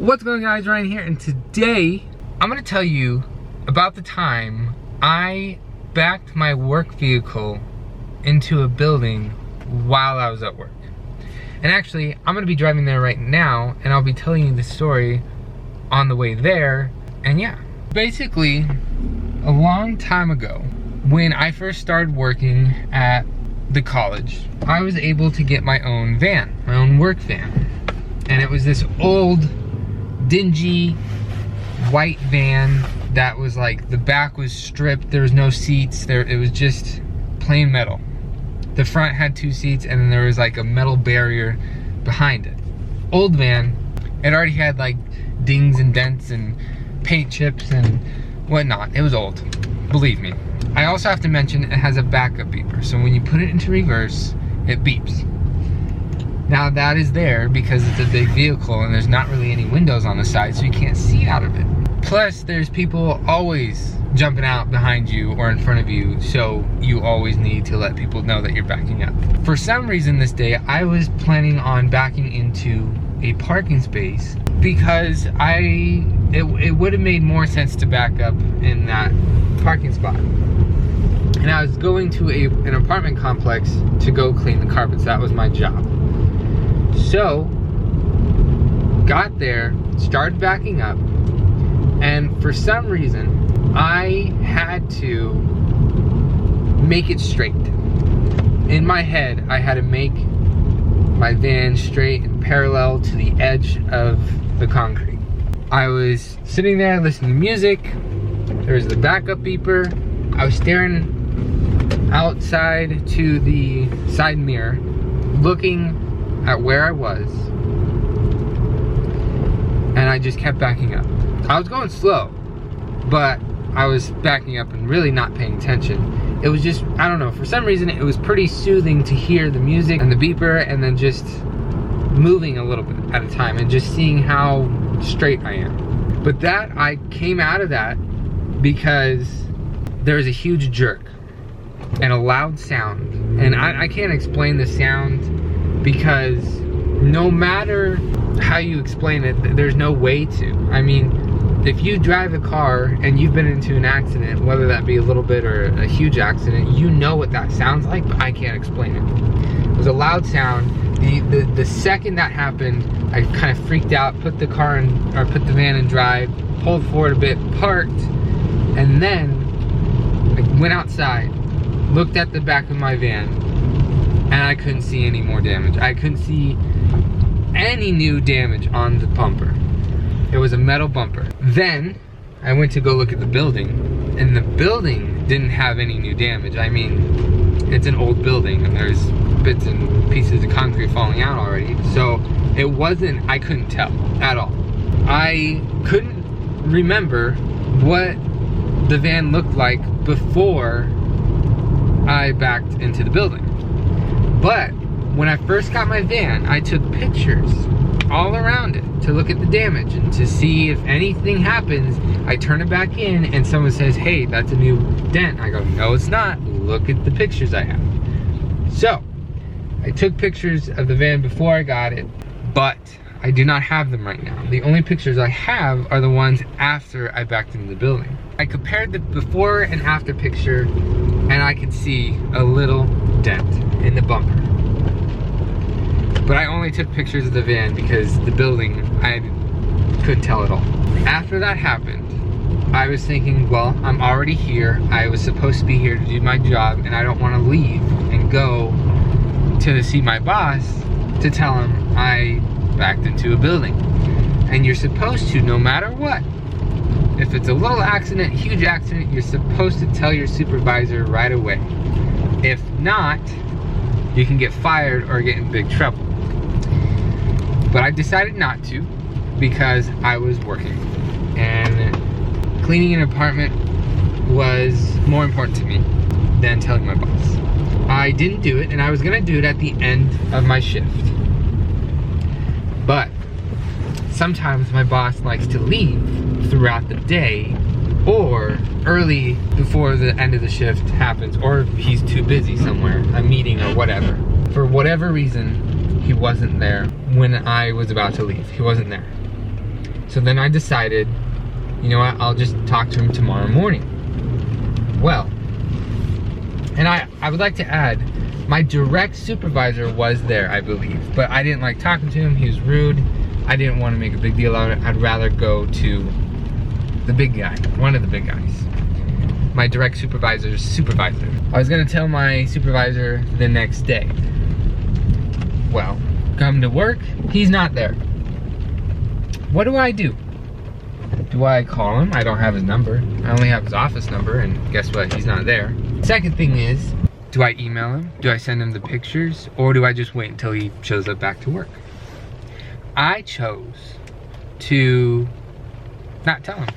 What's going on, guys? Ryan here, and today I'm gonna tell you about the time I backed my work vehicle into a building while I was at work. And actually, I'm gonna be driving there right now, and I'll be telling you the story on the way there. And yeah, basically, a long time ago, when I first started working at the college, I was able to get my own van, my own work van. And it was this old, dingy, white van that was like, the back was stripped, there was no seats, it was just plain metal. The front had 2 seats, and then there was like a metal barrier behind it. Old van. It already had like dings and dents and paint chips and whatnot. It was old, believe me. I also have to mention it has a backup beeper, so when you put it into reverse, it beeps. Now that is there because it's a big vehicle and there's not really any windows on the side, so you can't see out of it. Plus, there's people always jumping out behind you or in front of you, so you always need to let people know that you're backing up. For some reason this day, I was planning on backing into a parking space because it would have made more sense to back up in that parking spot. And I was going to an apartment complex to go clean the carpets. That was my job. So, got there, started backing up, and for some reason, I had to make it straight. In my head, I had to make my van straight and parallel to the edge of the concrete. I was sitting there listening to music. There was the backup beeper. I was staring outside to the side mirror, looking at where I was, and I just kept backing up. I was going slow, but I was backing up and really not paying attention. It was just, I don't know, for some reason it was pretty soothing to hear the music and the beeper and then just moving a little bit at a time and just seeing how straight I am. But that, I came out of that because there was a huge jerk and a loud sound, and I can't explain the sound because no matter how you explain it, there's no way to. I mean, if you drive a car and you've been into an accident, whether that be a little bit or a huge accident, you know what that sounds like, but I can't explain it. It was a loud sound. The second that happened, I kind of freaked out, put the van in drive, pulled forward a bit, parked, and then I went outside, looked at the back of my van, and I couldn't see any more damage. I couldn't see any new damage on the bumper. It was a metal bumper. Then I went to go look at the building, and the building didn't have any new damage. I mean, it's an old building and there's bits and pieces of concrete falling out already. So it wasn't, I couldn't tell at all. I couldn't remember what the van looked like before I backed into the building. But when I first got my van, I took pictures all around it to look at the damage and to see if anything happens. I turn it back in and someone says, hey, that's a new dent. I go, no, it's not. Look at the pictures I have. So I took pictures of the van before I got it, but I do not have them right now. The only pictures I have are the ones after I backed into the building. I compared the before and after picture, and I could see a little dent in the bumper. But I only took pictures of the van because the building, I couldn't tell at all. After that happened, I was thinking, well, I'm already here. I was supposed to be here to do my job, and I don't want to leave and go to see my boss to tell him I backed into a building. And you're supposed to, no matter what. If it's a little accident, huge accident, you're supposed to tell your supervisor right away. If not, you can get fired or get in big trouble. But I decided not to because I was working, and cleaning an apartment was more important to me than telling my boss. I didn't do it, and I was gonna do it at the end of my shift. But sometimes my boss likes to leave throughout the day or early before the end of the shift happens, or he's too busy somewhere, a meeting or whatever. For whatever reason, he wasn't there when I was about to leave. He wasn't there. So then I decided, you know what, I'll just talk to him tomorrow morning. Well, and I would like to add, my direct supervisor was there, I believe, but I didn't like talking to him. He was rude. I didn't want to make a big deal out of it. I'd rather go to the big guy, one of the big guys. My direct supervisor's supervisor. I was gonna tell my supervisor the next day. Well, come to work, he's not there. What do I do? Do I call him? I don't have his number. I only have his office number, and guess what? He's not there. Second thing is, do I email him? Do I send him the pictures? Or do I just wait until he shows up back to work? I chose to not tell him.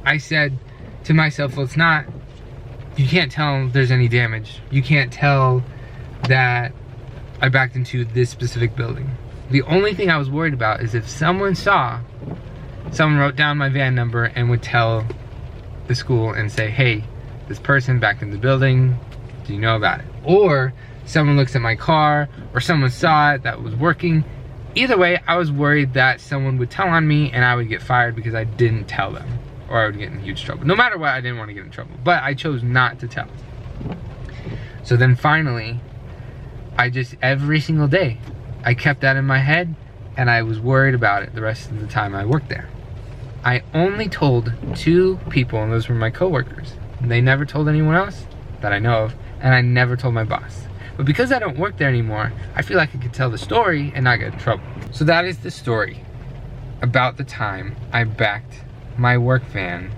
I said to myself, well, it's not, you can't tell him there's any damage. You can't tell that I backed into this specific building. The only thing I was worried about is if someone wrote down my van number and would tell the school and say, hey, this person backed in the building, do you know about it? Or someone looks at my car, or someone saw it that was working. Either way, I was worried that someone would tell on me and I would get fired because I didn't tell them, or I would get in huge trouble. No matter what, I didn't want to get in trouble, but I chose not to tell. So then finally, I just, every single day, I kept that in my head and I was worried about it the rest of the time I worked there. I only told 2 people, and those were my coworkers. They never told anyone else that I know of, and I never told my boss. But because I don't work there anymore, I feel like I could tell the story and not get in trouble. So that is the story about the time I backed my work van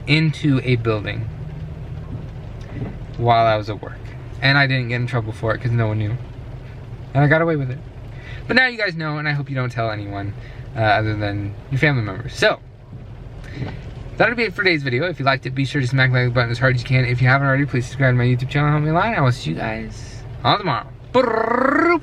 into a building while I was at work. And I didn't get in trouble for it because no one knew. And I got away with it. But now you guys know, and I hope you don't tell anyone other than your family members. So, that'll be it for today's video. If you liked it, be sure to smack the like button as hard as you can. If you haven't already, please subscribe to my YouTube channel. Help me a line. I will see you guys all tomorrow.